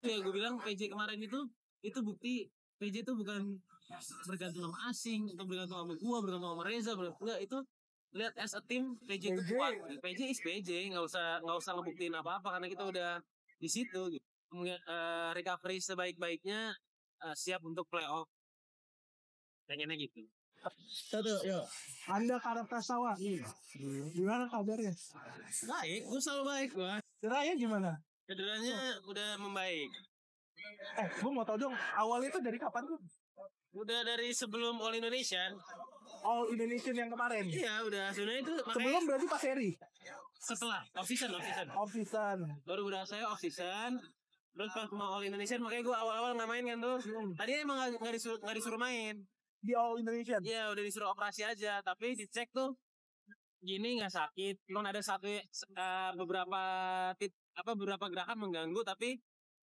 Ya gue bilang PJ kemarin itu bukti PJ itu bukan bergantung sama asing atau bergantung sama gua, bergantung sama Reza, enggak, itu lihat as a team PJ itu kuat. PJ is PJ, nggak usah ngebuktiin apa-apa karena kita udah di situ gitu. Kemudian recovery sebaik-baiknya, siap untuk playoff. Pengennya gitu. Satu, yuk. Anda karakter sawah. Gimana kabarnya? Baik, gue selalu baik gua. Cederanya gimana? Cederanya udah membaik. Gue mau tau dong, awal itu dari kapan tuh? Udah dari sebelum All Indonesian. All Indonesian yang kemarin? Iya, udah. Sebenarnya itu sebelum berarti pas seri? Setelah off-season. Baru udah saya off-season. Terus pas mau All Indonesian, makanya gue awal-awal nggak main kan tuh. Tadi emang nggak disuruh main. Di All Indonesian? Iya, udah disuruh operasi aja. Tapi dicek tuh gini nggak sakit. Cuman ada beberapa gerakan mengganggu, tapi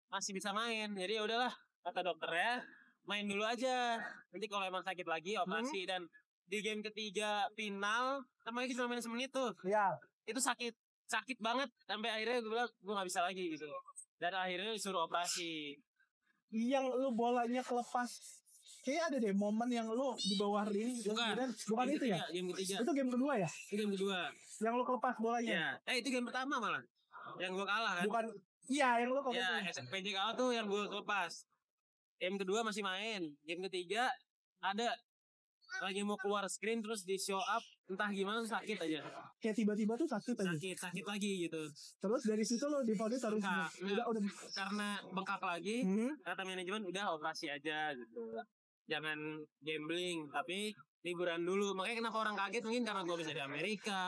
masih bisa main. Jadi ya udahlah, kata dokternya main dulu aja. Nanti kalau emang sakit lagi operasi. Dan di game ketiga final, namanya cuma main semenit tuh. Iya. Itu sakit banget sampai akhirnya gue bilang gue nggak bisa lagi gitu. Dan akhirnya disuruh operasi. Yang lu bolanya kelepas, kayak ada deh momen yang lu di bawah ring. Bukan itu ya? Game ketiga. Itu game kedua ya? Itu game kedua. Yang lu kelepas bolanya? Iya. Itu game pertama malah. Yang gue kalah kan? Bukan. Iya, yang lu kelepas. Iya, PJ kalah tuh yang gue kelepas. Game kedua masih main. Game ketiga ada lagi mau keluar screen terus di show up, entah gimana sakit aja. Kayak tiba-tiba tuh sakit aja. Sakit lagi gitu. Terus dari situ lo divonis harus udah karena bengkak lagi, kata manajemen udah operasi aja gitu. Jangan gambling, tapi liburan dulu. Makanya kenapa orang kaget mungkin karena gue bisa di Amerika,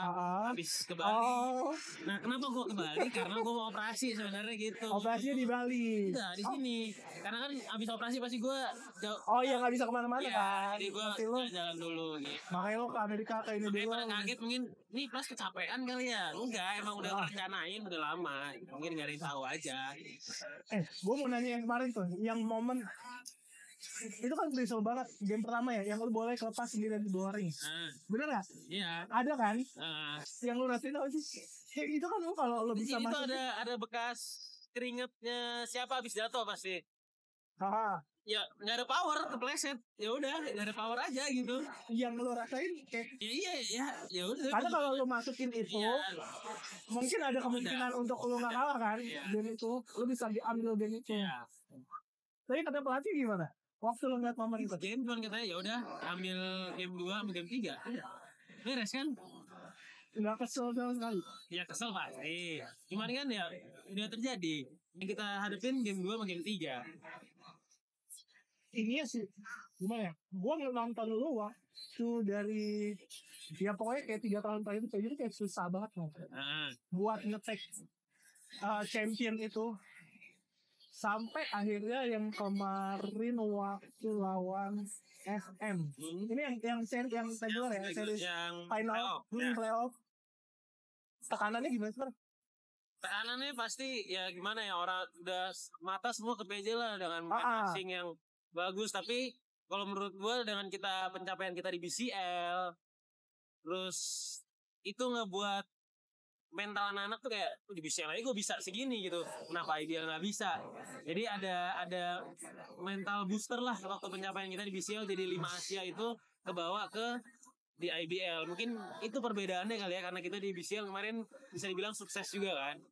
habis ke Bali. Nah, kenapa gue ke Bali? Karena gue mau operasi sebenarnya gitu. Operasinya di Bali? Enggak, di sini. Karena kan habis operasi pasti gue ya nggak bisa kemana-mana kan? Jadi gue jalan dulu gitu. Makanya lo ke Amerika ke ini dulu. Makanya kaget mungkin, nih plus kecapean kali ya. Enggak, emang udah rencanain udah lama. Mungkin gak ada yang tahu aja. Gue mau nanya yang kemarin tuh, yang momen itu kan risau banget game pertama ya, yang lu boleh kelepas sendirian di bawah ring. Bener gak? Iya. Ada kan? Yang lu rasain apa sih? Itu kan lu kalau lu bisa masuk. Itu ada bekas keringetnya siapa habis jatuh pasti. Ya nggak ada power, kepleset. Ya udah, nggak ada power aja gitu. Yang lu rasain kayak ya udah. Karena kalau lu masukin itu, mungkin ada kemungkinan untuk lu nggak kalah kan? Dan itu lu bisa diambil game itu. Tapi kata pelatih gimana? Waktu lo ngeliat momen itu game cuman katanya ya udah ambil game 2 sama game 3. Beres kan? Nggak kesel sama sekali. Ya kesel pasti. Cuman kan ya udah terjadi. Yang kita hadapin game 2 sama game 3. Ini sih gimana ya? Gua nonton lu waktu dari ya pokoknya kayak 3 tahun terakhir itu kayak susah banget buat ngetek champion itu. Sampai akhirnya yang kemarin waktu lawan SM. Ini yang regular ya, series final playoff. Tekanannya gimana sih? Tekanannya pasti ya gimana ya, orang udah mata semua ke PJ lah dengan passing yang bagus. Tapi kalau menurut gue dengan pencapaian kita di BCL, terus itu ngebuat mental anak-anak tuh kayak di BCL aja gue bisa segini gitu, kenapa dia nggak bisa. Jadi ada mental booster lah waktu pencapaian kita di BCL, jadi 5 Asia itu kebawa ke di IBL. Mungkin itu perbedaannya kali ya, karena kita di BCL kemarin bisa dibilang sukses juga kan.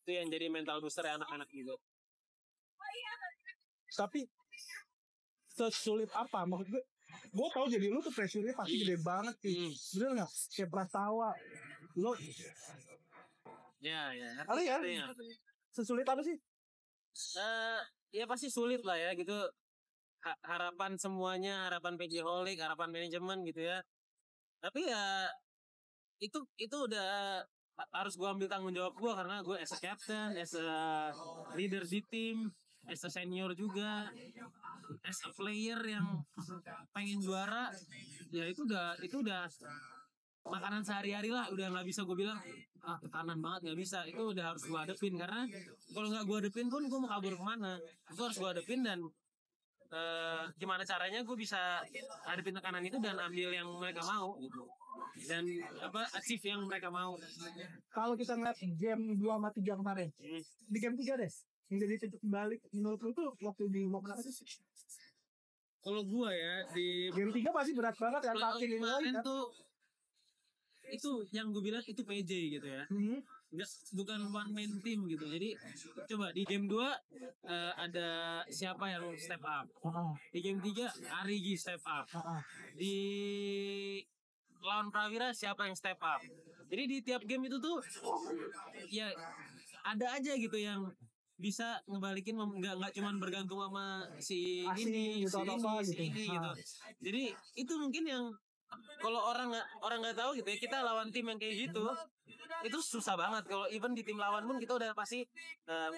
Itu yang jadi mental booster anak-anak gitu. Tapi sesulit apa maksud gue tau jadi lu tuh pressure-nya pasti gede banget sih. Bener nggak? Kayak Prastawa lo ya sesulit apa sih? Ya pasti sulit lah ya gitu. Harapan semuanya, harapan PJ Holic, harapan manajemen gitu ya. Tapi ya itu udah harus gue ambil tanggung jawab gue, karena gue as a captain, as a leader di tim, as a senior juga, as a player yang pengen juara. Ya itu udah makanan sehari-hari lah, udah nggak bisa gue bilang tekanan banget, nggak bisa. Itu udah harus gue hadepin, karena kalau nggak gue hadepin pun gue mau kabur kemana. Itu harus gue hadepin, dan gimana caranya gue bisa hadepin tekanan itu dan ambil yang mereka mau gitu, dan achieve yang mereka mau. Kalau kita ngeliat game 2 sama 3 kemarin, di game 3 deh menjadi titik balik menurut lu tuh waktu di momen apa sih? Kalau gua ya di Game 3 pasti berat banget ya kaki ini kemarin kan. tuh itu yang gue bilang itu PJ gitu ya. Nggak, bukan one man team gitu. Jadi coba di game 2 ada siapa yang step up. Di game 3 Arigi step up. Di lawan Prawira siapa yang step up. Jadi di tiap game itu tuh ya ada aja gitu yang bisa ngebalikin, nggak cuman bergantung sama si Asing ini gitu, si ini apa si gitu. ini gitu. Jadi itu mungkin yang kalau orang nggak tahu gitu ya, kita lawan tim yang kayak gitu itu susah banget. Kalau even di tim lawan pun kita udah pasti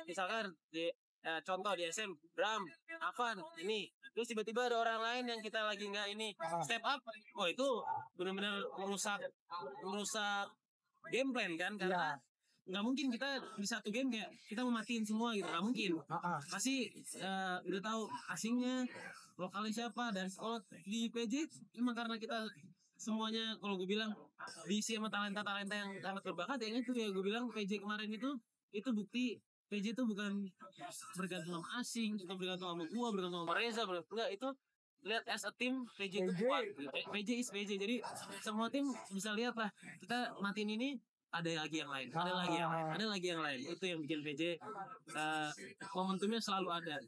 misalkan di contoh di SM Bram, Avan ini, terus tiba-tiba ada orang lain yang kita lagi nggak ini step up, oh itu benar-benar merusak game plan kan, karena nggak mungkin kita di satu game kayak kita mematiin semua gitu, nggak mungkin. Pasti udah tahu asingnya, lokalnya siapa. Dan kalau di PJ cuma karena kita semuanya, kalau gue bilang diisi sama talenta-talenta yang sangat berbakat, yang itu ya gue bilang PJ kemarin itu bukti PJ itu bukan bergantung sama asing, itu bergantung sama gua, bergantung sama Reza, enggak, itu lihat as a team PJ itu kuat. PJ is PJ. Jadi semua tim bisa lihat lah, kita matiin ini ada lagi yang lain, ada lagi yang lain. Itu yang bikin PJ momentumnya selalu ada.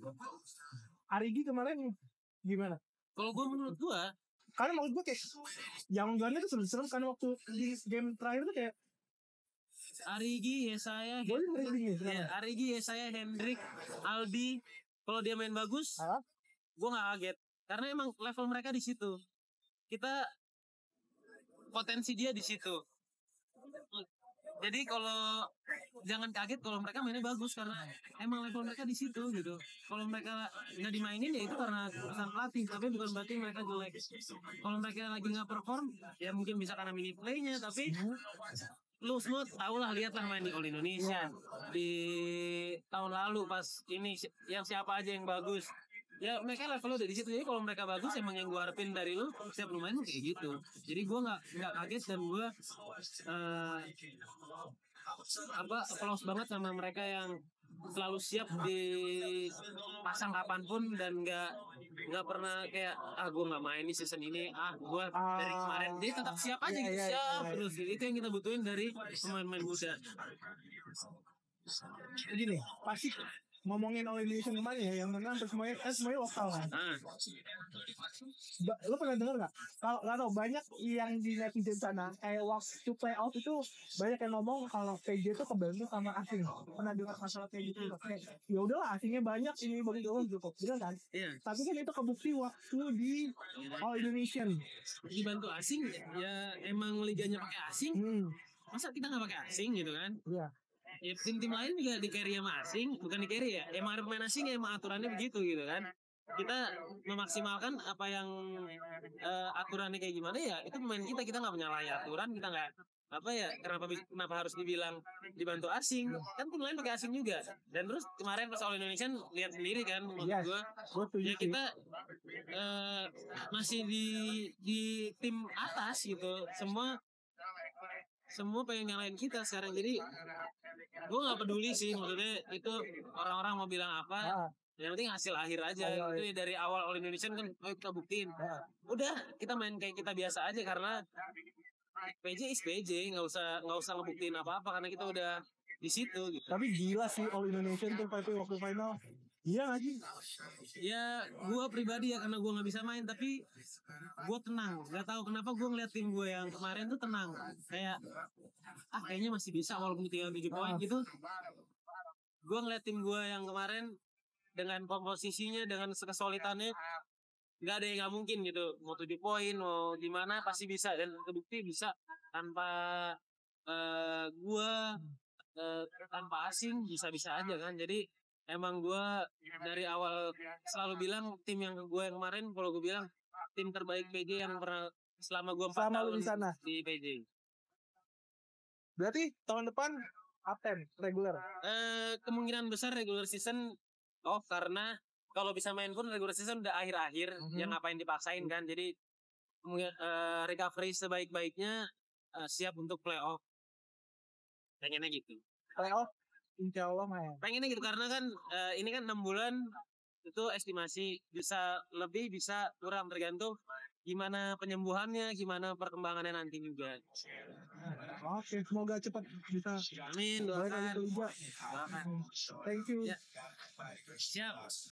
Arigi kemarin gimana? Kalau gue menurut gue, karena menurut gue kayak yang gunnya tuh seru-seru kan waktu di game terakhir tuh kayak Arigi, Yesaya, Arigi, Yesaya, Hendrik, Aldi, kalau dia main bagus, gue nggak kaget karena emang level mereka di situ. Kita potensi dia di situ. Jadi kalau jangan kaget kalau mereka mainnya bagus karena emang level mereka di situ gitu. Kalau mereka nggak dimainin ya itu karena keputusan pelatih, tapi bukan berarti mereka jelek. Kalau mereka lagi nggak perform ya mungkin bisa karena mini playnya, tapi lu semua tau lah, lihat lah main di All Indonesia di tahun lalu pas ini yang siapa aja yang bagus. Ya mereka levelnya udah di situ. Jadi kalau mereka bagus, emang yang gue harapin dari lu setiap lu main kayak gitu. Jadi gue nggak kaget, dan gue applause banget sama mereka yang selalu siap dipasang kapanpun dan nggak pernah kayak gue nggak main di season ini, gue dari kemarin. Jadi tetap siap aja gitu, siap terus. Itu yang kita butuhin dari pemain-pemain muda. Jadi nih pasti ngomongin All Indonesia kemarin ya, yang menang semuanya lokal kan. Lo pernah dengar nggak? Kalau nggak tau, banyak yang di netizen sana kayak waktu playoff itu banyak yang ngomong kalau PJ itu kebantu sama asing. Pernah dengar masalah kayak gitu? Kayak ya udahlah asingnya banyak, ini bagus cukup, bener kan? Tapi kan itu kebukti waktu di All Indonesian dibantu asing ya, emang liganya pakai asing. Masa kita nggak pakai asing gitu kan? Iya. Ya tim-tim lain juga di carry sama asing, bukan di carry ya. Emang ada pemain asing ya, emang aturannya begitu gitu kan. Kita memaksimalkan apa yang aturannya kayak gimana ya. Itu pemain kita nggak menyalahi aturan, kita nggak apa ya, kenapa harus dibilang dibantu asing, kan tim lain pakai asing juga. Dan terus kemarin pas All Indonesian lihat sendiri kan, menurut gua ya kita masih di tim atas gitu, semua pengen nyalain kita sekarang. Jadi gue nggak peduli sih, maksudnya itu orang-orang mau bilang apa, yang penting hasil akhir aja. Itu dari awal All Indonesian kan kita buktiin, udah kita main kayak kita biasa aja, karena PJ is PJ, nggak usah ngebuktiin apa-apa karena kita udah di situ gitu. Tapi gila sih All Indonesian tuh waktu final. Iya nggak sih? Ya gue pribadi ya, karena gue nggak bisa main, tapi gue tenang. Gak tahu kenapa gue ngeliat tim gue yang kemarin tuh tenang, kayak kayaknya masih bisa walaupun tinggal 7 poin gitu. Gue ngeliat tim gue yang kemarin dengan komposisinya, dengan kesolidannya, nggak ada yang nggak mungkin gitu. Mau 7 poin mau gimana pasti bisa, dan terbukti bisa tanpa gue tanpa asing, bisa-bisa aja kan. Jadi emang gue dari awal selalu bilang tim yang gue yang kemarin, kalau gue bilang tim terbaik PJ yang pernah selama gue 4 tahun di sana di PJ. Berarti tahun depan Aten regular? Kemungkinan besar regular season karena kalau bisa main pun regular season udah akhir-akhir, yang ngapain dipaksain kan. Jadi recovery sebaik-baiknya, siap untuk playoff, pengennya gitu. Playoff Insya Allah main. Pengennya gitu karena kan ini kan 6 bulan itu estimasi, bisa lebih bisa kurang tergantung gimana penyembuhannya, gimana perkembangannya nanti juga. Oke, semoga cepat bisa. Amin, balik lagi doakan. ke Liga. Thank you. Ya. Siap.